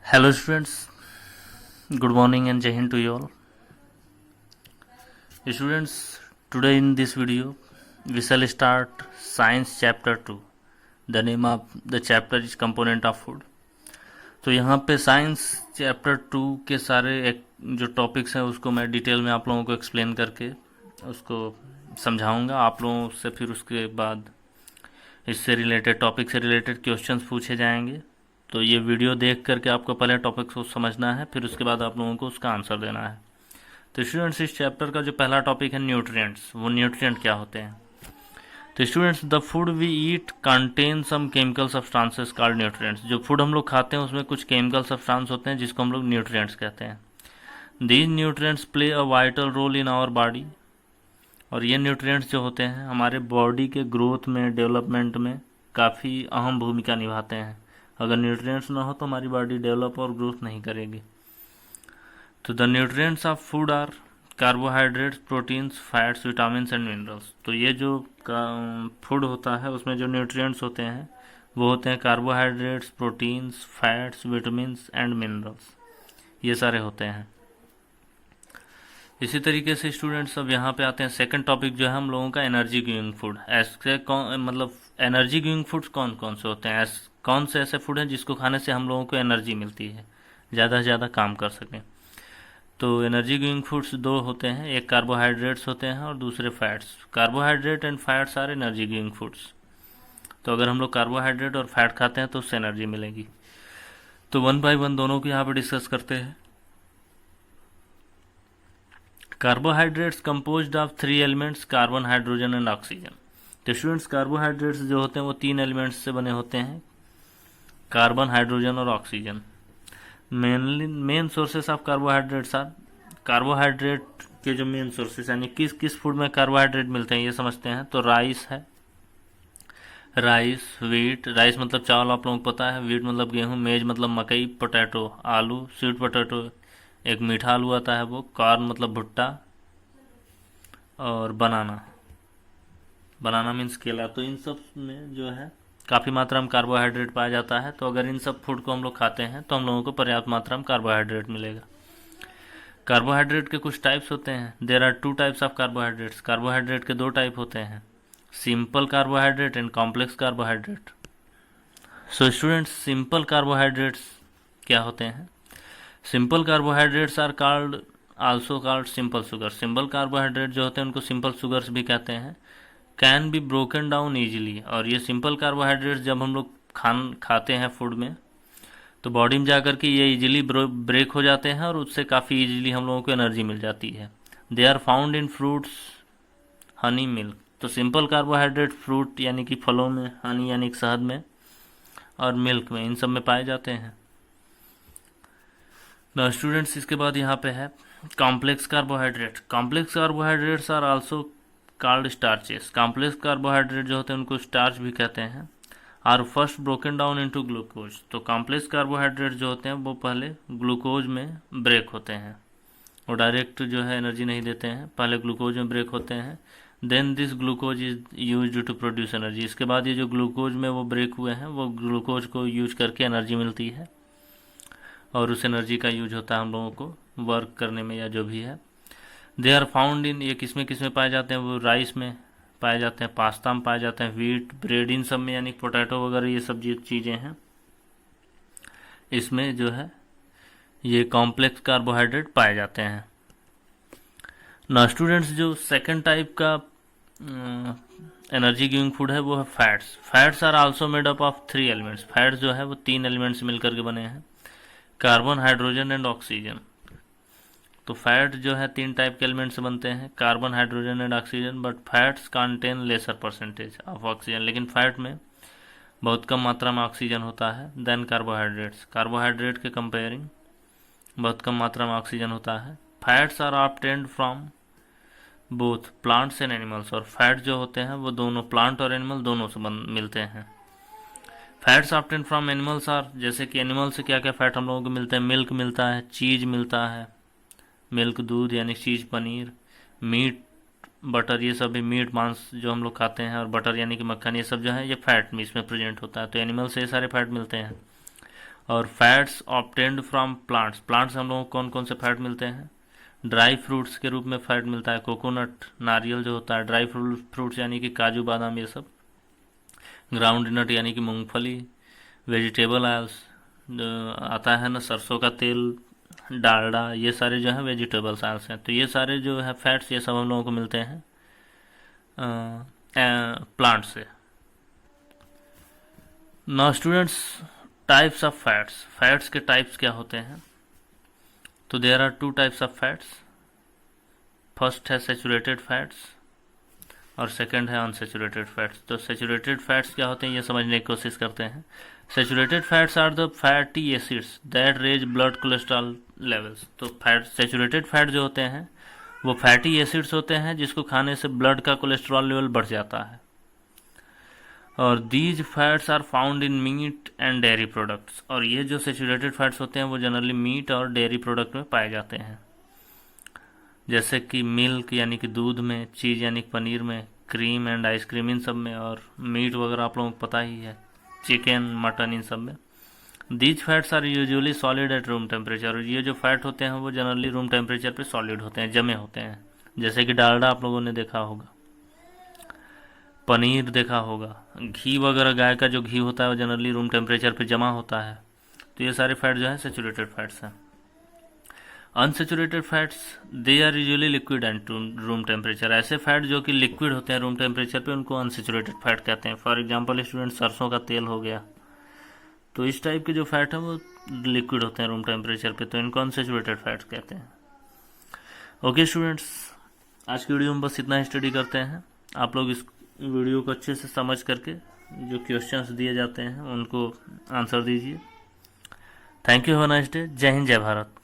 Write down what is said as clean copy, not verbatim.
Hello students, good morning and Jai Hind to you all. Students, today in this video we shall start Science Chapter 2. The name of the chapter is Component of Food. तो यहाँ पे science chapter 2 के सारे जो topics हैं उसको मैं detail में आप लोगों को एक्सप्लेन करके उसको समझाऊंगा आप लोगों से। फिर उसके बाद इससे रिलेटेड टॉपिक से रिलेटेड क्वेश्चंस पूछे जाएंगे। तो ये वीडियो देख करके आपको पहले टॉपिक को समझना है, फिर उसके बाद आप लोगों को उसका आंसर देना है। तो स्टूडेंट्स, इस चैप्टर का जो पहला टॉपिक है न्यूट्रिएंट्स, वो न्यूट्रिएंट क्या होते हैं। तो students, the food we eat contain some chemical substances called nutrients. जो फूड हम लोग खाते हैं उसमें कुछ केमिकल सब्सटेंस होते हैं जिसको हम लोग न्यूट्रिएंट्स कहते हैं। These nutrients play a vital role in our body. और ये न्यूट्रिएंट्स जो होते हैं हमारे बॉडी के ग्रोथ में, डेवलपमेंट में काफ़ी अहम भूमिका निभाते हैं। अगर न्यूट्रिएंट्स ना हो तो हमारी बॉडी डेवलप और ग्रोथ नहीं करेगी। तो the nutrients of food are carbohydrates, proteins, fats, vitamins and minerals. तो ये जो फूड होता है उसमें जो न्यूट्रिएंट्स होते हैं वो होते हैं carbohydrates, proteins, fats, vitamins and minerals, ये सारे होते हैं। इसी तरीके से स्टूडेंट्स अब यहाँ पे आते हैं सेकंड टॉपिक जो है हम लोगों का एनर्जी गिविंग फूड। ऐसे मतलब एनर्जी गिविंग फूड्स कौन कौन से होते हैं, कौन से ऐसे फूड हैं जिसको खाने से हम लोगों को एनर्जी मिलती है, ज़्यादा से ज़्यादा काम कर सकें। तो एनर्जी गिविंग फूड्स दो होते हैं, एक कार्बोहाइड्रेट्स होते हैं और दूसरे fats. Carbohydrate and fats are energy giving foods. तो अगर हम लोग कार्बोहाइड्रेट और फैट खाते हैं तो उससे एनर्जी मिलेगी। तो वन बाय वन दोनों को यहाँ पर डिस्कस करते हैं। Carbohydrates composed of 3 elements, carbon, hydrogen and oxygen. तो स्टूडेंट्स, कार्बोहाइड्रेट्स जो होते हैं वो 3 एलिमेंट्स से बने होते हैं, कार्बन, हाइड्रोजन और oxygen. Main sources of carbohydrates are, carbohydrate के जो मेन सोर्सेस यानी किस किस फूड में कार्बोहाइड्रेट मिलते हैं ये समझते हैं। तो राइस है, राइस, व्हीट, राइस मतलब चावल आप लोगों को पता है, व्हीट मतलब गेहूं, मेज मतलब मकई, पोटैटो आलू, स्वीट पोटैटो एक मीठा आलू आता है वो, कॉर्न मतलब भुट्टा, और बनाना, बनाना मीन्स केला। तो इन सब में जो है काफ़ी मात्रा में कार्बोहाइड्रेट पाया जाता है। तो अगर इन सब फूड को हम लोग खाते हैं तो हम लोगों को पर्याप्त मात्रा में कार्बोहाइड्रेट मिलेगा। कार्बोहाइड्रेट के कुछ टाइप्स होते हैं। There are 2 types of carbohydrates. Carbohydrate के 2 टाइप होते हैं, simple carbohydrate and complex carbohydrate. So students, simple carbohydrates क्या होते हैं। Simple carbohydrates are also called simple sugar. Simple carbohydrate जो होते हैं उनको सिंपल शुगर्स भी कहते हैं। Can be broken down easily. और ये सिंपल कार्बोहाइड्रेट्स जब हम लोग खाते हैं फूड में तो बॉडी में जाकर के ये इजीली ब्रेक हो जाते हैं और उससे काफ़ी इजीली हम लोगों को एनर्जी मिल जाती है। They are found in fruits, honey, milk. तो सिंपल कार्बोहाइड्रेट फ्रूट यानी कि फलों में, हनी यानी कि शहद में, और मिल्क में, इन सब में पाए जाते हैं। ना स्टूडेंट्स, इसके बाद यहाँ पे है complex carbohydrate. Complex carbohydrates are also called starches. Complex carbohydrate जो होते हैं उनको स्टार्च भी कहते हैं। Are first broken down into glucose. तो कॉम्प्लेक्स कार्बोहाइड्रेट जो होते हैं वो पहले ग्लूकोज में ब्रेक होते हैं, वो डायरेक्ट जो है एनर्जी नहीं देते हैं, पहले ग्लूकोज में ब्रेक होते हैं। Then this glucose is use to produce energy. इसके बाद ये जो ग्लूकोज में वो ब्रेक हुए हैं वो ग्लूकोज को यूज करके एनर्जी मिलती है और उस एनर्जी का यूज होता है हम लोगों को वर्क करने में या जो भी है। दे आर फाउंड इन, ये किस में पाए जाते हैं, वो राइस में पाए जाते हैं, पास्ता में पाए जाते हैं, व्हीट, ब्रेड, इन सब में यानी पोटैटो वगैरह ये सब चीज़ें हैं, इसमें जो है ये कॉम्प्लेक्स कार्बोहाइड्रेट पाए जाते हैं। ना स्टूडेंट्स, जो सेकंड टाइप का एनर्जी गिविंग फूड है वो है fats. Fats are also made up of 3 elements. Fats जो है वो 3 एलिमेंट्स मिलकर के बने हैं, कार्बन, हाइड्रोजन एंड ऑक्सीजन। तो फैट जो है 3 टाइप के एलिमेंट से बनते हैं, carbon, hydrogen and oxygen. But fats contain lesser percentage of oxygen. लेकिन फैट में बहुत कम मात्रा में ऑक्सीजन होता है देन कार्बोहाइड्रेट्स। कार्बोहाइड्रेट के कंपेयरिंग बहुत कम मात्रा में ऑक्सीजन होता है। Fats are obtained from both plants and animals. और फैट जो होते हैं वो दोनों प्लांट और एनिमल दोनों से मिलते हैं। Fats obtained from animals are, जैसे कि एनिमल से क्या क्या फैट हम लोगों को मिलते हैं, मिल्क मिलता है, चीज़ मिलता है, मिल्क दूध यानी चीज़, पनीर, मीट, बटर, ये सब भी मीट मांस जो हम लोग खाते हैं, और बटर यानी कि मक्खन, ये सब जो है ये फैट में इसमें प्रेजेंट होता है। तो एनिमल से ये सारे फैट मिलते हैं। और fats obtained from plants, plants हम लोगों को कौन कौन से फैट मिलते हैं? ड्राई फ्रूट्स के रूप में फैट मिलता है, कोकोनट, नारियल जो होता है, ड्राई फ्रूट्स यानी कि काजू बादाम ये सब, ग्राउंड नट यानी कि मूंगफली, वेजिटेबल ऑयल्स आता है ना, सरसों का तेल, डालडा, ये सारे जो है वेजिटेबल्स ऑयल्स हैं। तो ये सारे जो है फैट्स ये सब हम लोगों को मिलते हैं प्लांट से। Now students, types of fats, fats के टाइप्स क्या होते हैं? तो there are two types of fats. First है सैचुरेटेड फैट्स और सेकंड है अनसैचुरेटेड फैट्स। तो सैचुरेटेड फैट्स क्या होते हैं ये समझने की कोशिश करते हैं। Saturated fats are the fatty acids that raise blood cholesterol levels. तो फैट, सैचुरेटेड फैट जो होते हैं वो फैटी एसिड्स होते हैं जिसको खाने से ब्लड का कोलेस्ट्रॉल लेवल बढ़ जाता है। और these fats are found in meat and dairy products. और ये जो सैचुरेटेड फैट्स होते हैं वो जनरली मीट और डेयरी प्रोडक्ट में पाए जाते हैं, जैसे कि मिल्क यानी कि दूध में, चीज़ यानी कि पनीर में, क्रीम एंड आइसक्रीम इन सब में, और मीट वगैरह आप लोगों को पता ही है, चिकन, मटन, इन सब में। These fats are usually solid at room temperature. और ये जो फैट होते हैं वो जनरली रूम टेम्परेचर पे सॉलिड होते हैं, जमे होते हैं, जैसे कि डालडा आप लोगों ने देखा होगा, पनीर देखा होगा, घी वगैरह, गाय का जो घी होता है वो जनरली रूम टेम्परेचर पे जमा होता है। तो ये सारे फैट जो है सैचुरेटेड फैट्स हैं। Unsaturated fats they are usually liquid and room temperature. ऐसे फैट जो कि लिक्विड होते हैं रूम टेम्परेचर पे उनको अनसैचुरेटेड फैट कहते हैं। फॉर एग्जांपल स्टूडेंट, सरसों का तेल हो गया, तो इस टाइप के जो फैट है वो लिक्विड होते हैं रूम टेम्परेचर पे, तो इनको अनसैचुरेटेड फैट्स कहते हैं। ओके स्टूडेंट्स, आज की वीडियो में बस इतना ही स्टडी करते हैं। आप लोग इस वीडियो को अच्छे से समझ करके जो क्वेश्चंस दिए जाते हैं उनको आंसर दीजिए। Thank you, have a nice day. जय हिंद, जय भारत।